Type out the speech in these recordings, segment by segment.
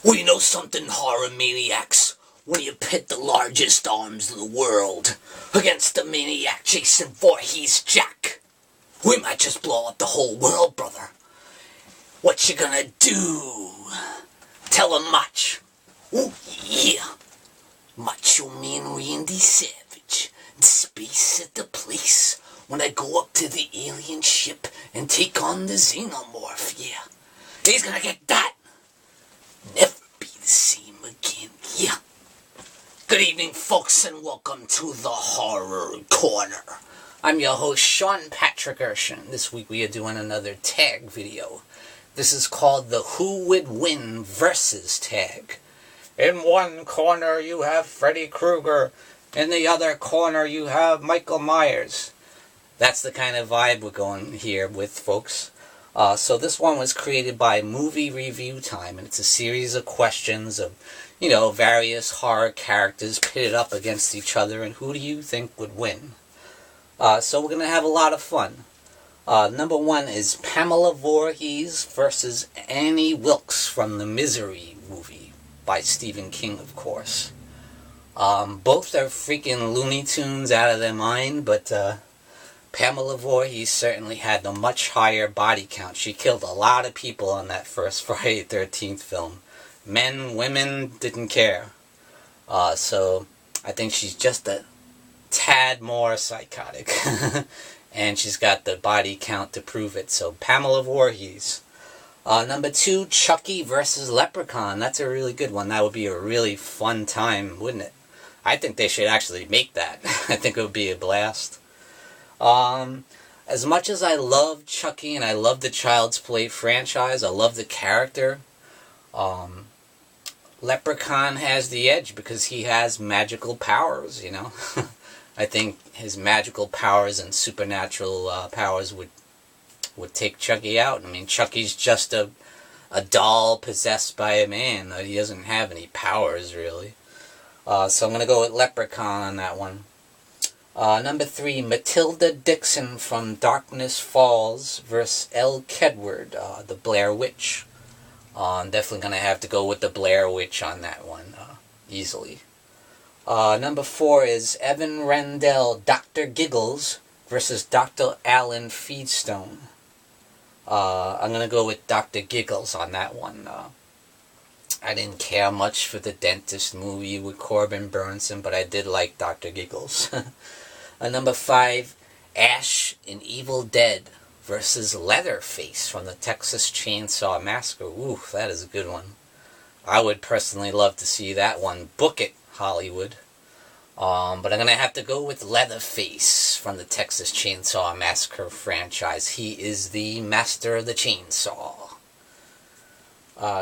Well, you know something, horror maniacs? When you pit the largest arms in the world against the maniac Jason Voorhees Jack, we might just blow up the whole world, brother. What you gonna do? Tell him much. Oh, yeah. Macho Man Randy Savage. Space at the place when I go up to the alien ship and take on the xenomorph, yeah. He's gonna get that. Never be the same again, yeah. Good evening, folks, and welcome to the Horror Corner. I'm your host, Sean Patrick Erschen. This week we are doing another tag video. This is called the Who Would Win Versus tag. In one corner you have Freddy Krueger. In the other corner you have Michael Myers. That's the kind of vibe we're going here with, folks. So this one was created by Movie Review Time, and it's a series of questions of, various horror characters pitted up against each other, and who do you think would win? So we're going to have a lot of fun. Number one is Pamela Voorhees versus Annie Wilkes from the Misery movie by Stephen King, of course. Both are freaking Looney Tunes out of their mind, but Pamela Voorhees certainly had a much higher body count. She killed a lot of people on that first Friday the 13th film. Men, women, didn't care. So I think she's just a tad more psychotic. And she's got the body count to prove it. So Pamela Voorhees. Number two, Chucky versus Leprechaun. That's a really good one. That would be a really fun time, wouldn't it? I think they should actually make that. I think it would be a blast. As much as I love Chucky and I love the Child's Play franchise, I love the character, Leprechaun has the edge because he has magical powers, I think his magical powers and supernatural powers would take Chucky out. I mean, Chucky's just a doll possessed by a man. He doesn't have any powers, really. So I'm going to go with Leprechaun on that one. Number three, Matilda Dixon from Darkness Falls versus Elle Kedward, the Blair Witch. I'm definitely going to have to go with the Blair Witch on that one, easily. Number four is Evan Randell, Dr. Giggles versus Dr. Alan Feedstone. I'm going to go with Dr. Giggles on that one. I didn't care much for the Dentist movie with Corbin Burnson, but I did like Dr. Giggles. Number five, Ash in Evil Dead versus Leatherface from the Texas Chainsaw Massacre. Ooh, that is a good one. I would personally love to see that one. Book it, Hollywood. But I'm going to have to go with Leatherface from the Texas Chainsaw Massacre franchise. He is the master of the chainsaw.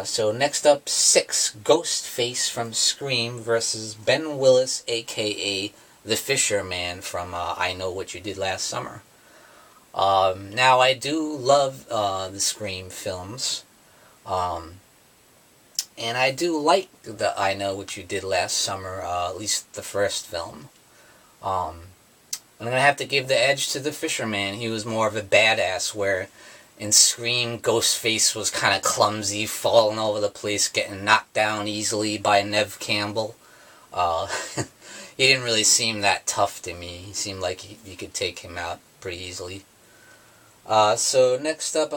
So next up, 6, Ghostface from Scream versus Ben Willis, a.k.a. The Fisherman from I Know What You Did Last Summer. Now, I do love the Scream films. And I do like the I Know What You Did Last Summer, at least the first film. I'm going to have to give the edge to The Fisherman. He was more of a badass, where in Scream, Ghostface was kind of clumsy, falling over the place, getting knocked down easily by Neve Campbell. He didn't really seem that tough to me. He seemed like you could take him out pretty easily. So next up,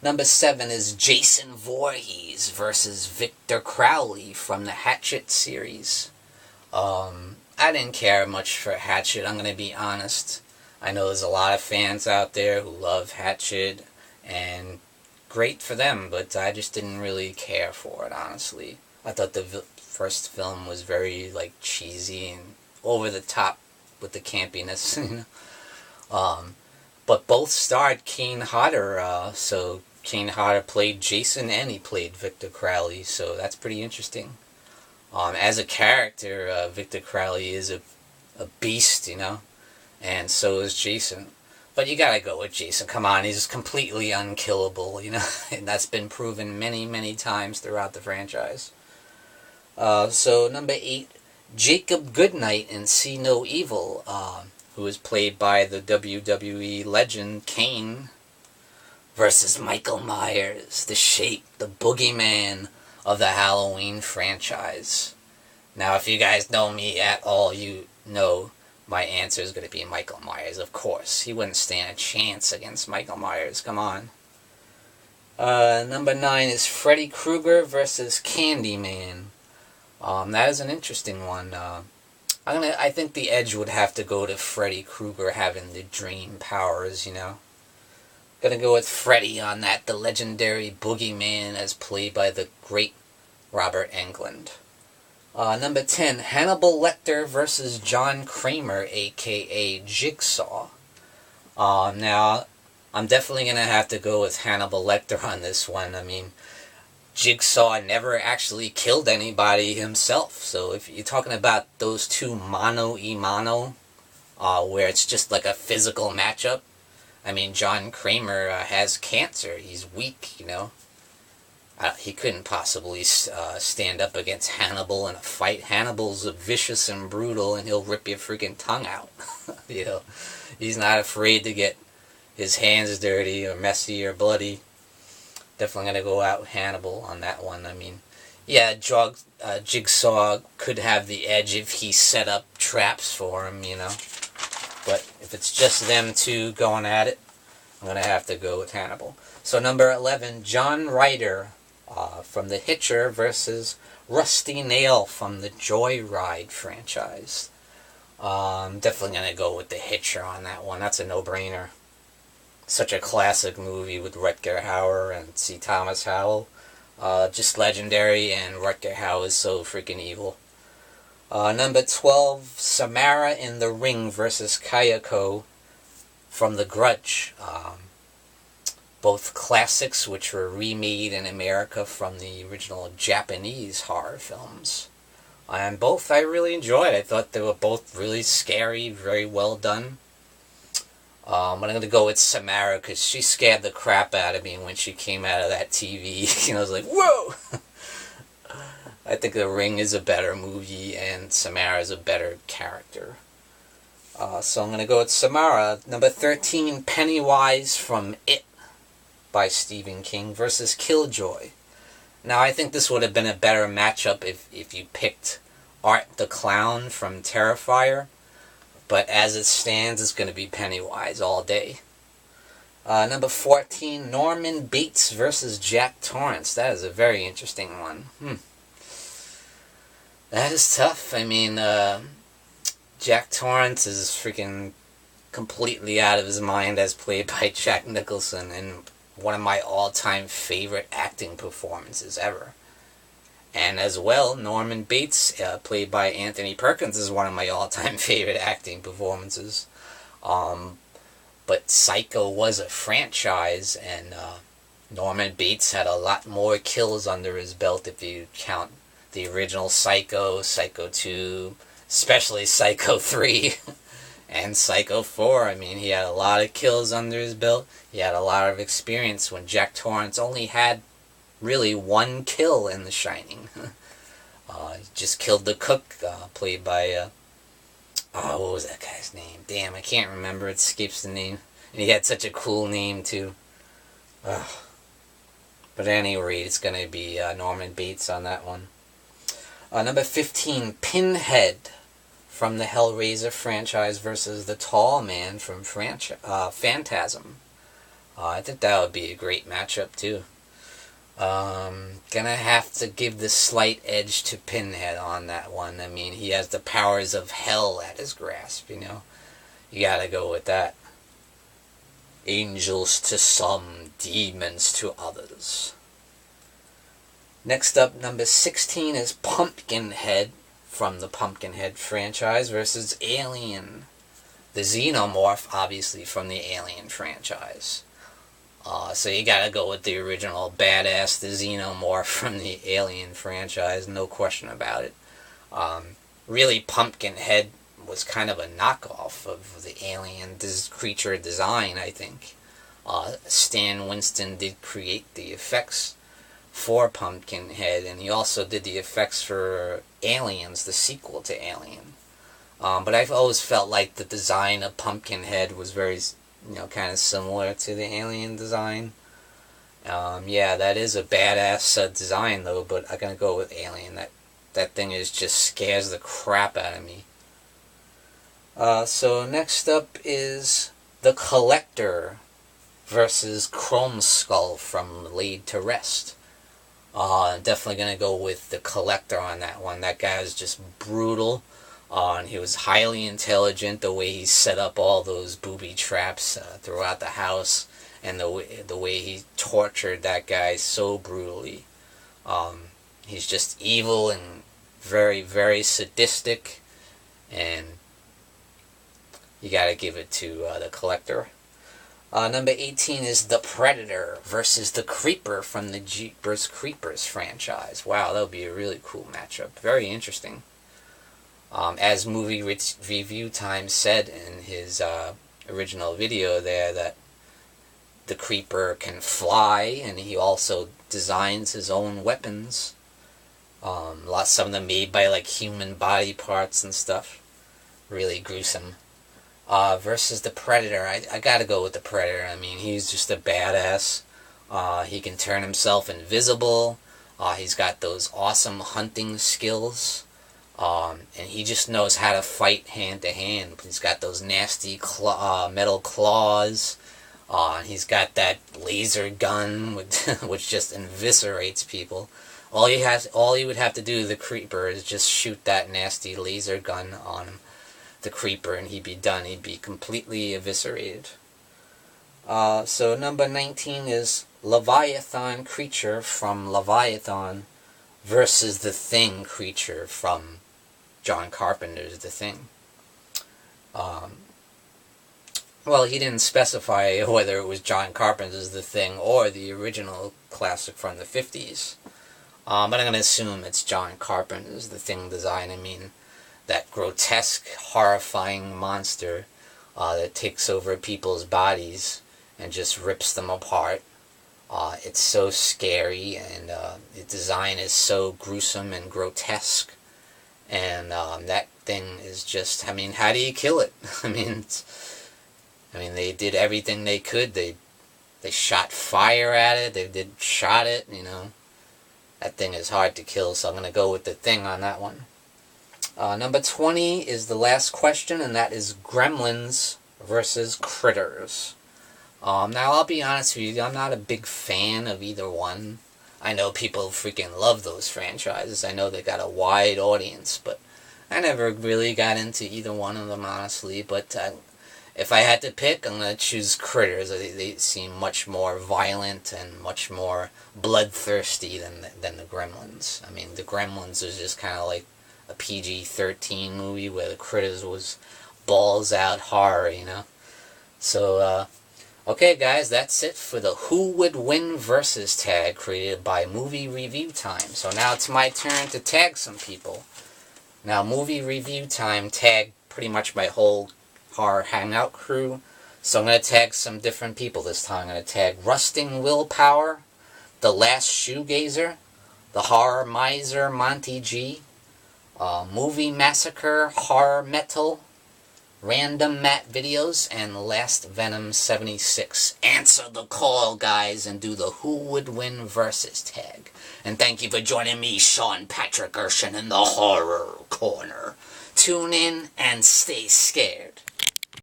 number 7 is Jason Voorhees versus Victor Crowley from the Hatchet series. I didn't care much for Hatchet, I'm going to be honest. I know there's a lot of fans out there who love Hatchet, and great for them, but I just didn't really care for it, honestly. I thought the first film was very, cheesy and over the top with the campiness, But both starred Kane Hodder, so Kane Hodder played Jason and he played Victor Crowley, so that's pretty interesting. As a character, Victor Crowley is a beast, and so is Jason. But you gotta go with Jason. Come on, he's completely unkillable, and that's been proven many, many times throughout the franchise. So number 8, Jacob Goodnight in See No Evil, who is played by the WWE legend Kane, versus Michael Myers, the Shape, the Boogeyman, of the Halloween franchise. Now, if you guys know me at all, you know my answer is going to be Michael Myers, of course. He wouldn't stand a chance against Michael Myers. Come on. Number 9 is Freddy Krueger versus Candyman. That is an interesting one. I think the edge would have to go to Freddy Krueger having the dream powers, you know. Gonna go with Freddy on that, the legendary boogeyman as played by the great Robert Englund. Number 10, Hannibal Lecter versus John Kramer, a.k.a. Jigsaw. Now, I'm definitely going to have to go with Hannibal Lecter on this one. I mean, Jigsaw never actually killed anybody himself. So if you're talking about those two mano-a-mano, where it's just like a physical matchup, I mean, John Kramer has cancer. He's weak, you know. He couldn't possibly stand up against Hannibal in a fight. Hannibal's vicious and brutal, and he'll rip your freaking tongue out. You know, he's not afraid to get his hands dirty or messy or bloody. Definitely gonna go out with Hannibal on that one. I mean, yeah, Jigsaw could have the edge if he set up traps for him, you know. But if it's just them two going at it, I'm gonna have to go with Hannibal. So number 11, John Ryder from The Hitcher versus Rusty Nail from the Joyride franchise. Definitely going to go with The Hitcher on that one. That's a no-brainer. Such a classic movie with Rutger Hauer and C. Thomas Howell. Just legendary, and Rutger Hauer is so freaking evil. Number 12, Samara in the Ring versus Kayako from The Grudge. Both classics which were remade in America from the original Japanese horror films. And both I really enjoyed. I thought they were both really scary, very well done. I'm going to go with Samara because she scared the crap out of me when she came out of that TV. You know, I was like, whoa! I think The Ring is a better movie and Samara is a better character. So I'm going to go with Samara. Number 13, Pennywise from It by Stephen King versus Killjoy. Now, I think this would have been a better matchup if you picked Art the Clown from Terrifier, but as it stands, it's going to be Pennywise all day. Number 14, Norman Bates versus Jack Torrance. That is a very interesting one. That is tough. I mean, Jack Torrance is freaking completely out of his mind as played by Jack Nicholson, and one of my all-time favorite acting performances ever. And as well, Norman Bates, played by Anthony Perkins, is one of my all-time favorite acting performances. But Psycho was a franchise, and Norman Bates had a lot more kills under his belt if you count the original Psycho, Psycho 2, especially Psycho 3. And Psycho 4, I mean, he had a lot of kills under his belt. He had a lot of experience when Jack Torrance only had really one kill in The Shining. He just killed the cook, played by, what was that guy's name? Damn, I can't remember. It escapes the name. And he had such a cool name, too. But at any rate, it's going to be Norman Bates on that one. Number 15, Pinhead from the Hellraiser franchise versus the Tall Man from Phantasm. I think that would be a great matchup too. Gonna have to give the slight edge to Pinhead on that one. I mean, he has the powers of hell at his grasp, you know. You gotta go with that. Angels to some, demons to others. Next up, number 16 is Pumpkinhead from the Pumpkinhead franchise versus Alien. The Xenomorph, obviously, from the Alien franchise. So you gotta go with the original badass, the Xenomorph from the Alien franchise, no question about it. Really, Pumpkinhead was kind of a knockoff of the Alien creature design, I think. Stan Winston did create the effects for Pumpkinhead, and he also did the effects for Aliens, the sequel to Alien. But I've always felt like the design of Pumpkinhead was very, kind of similar to the Alien design. Yeah, that is a badass design though, but I'm gonna go with Alien. That thing just scares the crap out of me. So next up is The Collector versus Chrome Skull from Laid to Rest. Definitely gonna go with The Collector on that one. That guy was just brutal. And he was highly intelligent, the way he set up all those booby traps throughout the house, and the way he tortured that guy so brutally. He's just evil and very, very sadistic, and you gotta give it to The Collector. Number 18 is The Predator versus The Creeper from the Jeepers Creepers franchise. Wow, that would be a really cool matchup. Very interesting. As Movie Review Time said in his original video there, that the Creeper can fly, and he also designs his own weapons. Some of them made by like human body parts and stuff. Really gruesome. Versus the Predator, I gotta go with the Predator. I mean, he's just a badass. He can turn himself invisible. He's got those awesome hunting skills. And he just knows how to fight hand to hand. He's got those nasty metal claws. He's got that laser gun which just eviscerates people. All he would have to do, the Creeper, is just shoot that nasty laser gun on him, the Creeper, and he'd be done. He'd be completely eviscerated. So number 19 is Leviathan Creature from Leviathan versus the Thing Creature from John Carpenter's The Thing. Well, he didn't specify whether it was John Carpenter's The Thing or the original classic from the 50s. But I'm going to assume it's John Carpenter's The Thing design. I mean, that grotesque, horrifying monster that takes over people's bodies and just rips them apart. It's so scary, and the design is so gruesome and grotesque. And that thing is just, I mean, how do you kill it? I mean, they did everything they could. They shot fire at it. They shot it, you know. That thing is hard to kill, so I'm going to go with The Thing on that one. Number 20 is the last question, and that is Gremlins versus Critters. Now, I'll be honest with you, I'm not a big fan of either one. I know people freaking love those franchises. I know they got a wide audience, but I never really got into either one of them, honestly. But if I had to pick, I'm going to choose Critters. They seem much more violent and much more bloodthirsty than the Gremlins. I mean, the Gremlins is just kind of like a PG-13 movie, where the Critters was balls-out horror, you know? So, okay, guys, that's it for the Who Would Win Versus tag created by Movie Review Time. So now it's my turn to tag some people. Now, Movie Review Time tagged pretty much my whole horror hangout crew. So I'm going to tag some different people this time. I'm going to tag Rusting Willpower, the Last Shoegazer, the Horror Miser Monty G, Movie Massacre, HorrorMetal, Random Matt Videos, and Last Venom 76. Answer the call, guys, and do the Who Would Win Versus tag. And thank you for joining me, Sean Patrick Erschen, in the Horror Corner. Tune in and stay scared.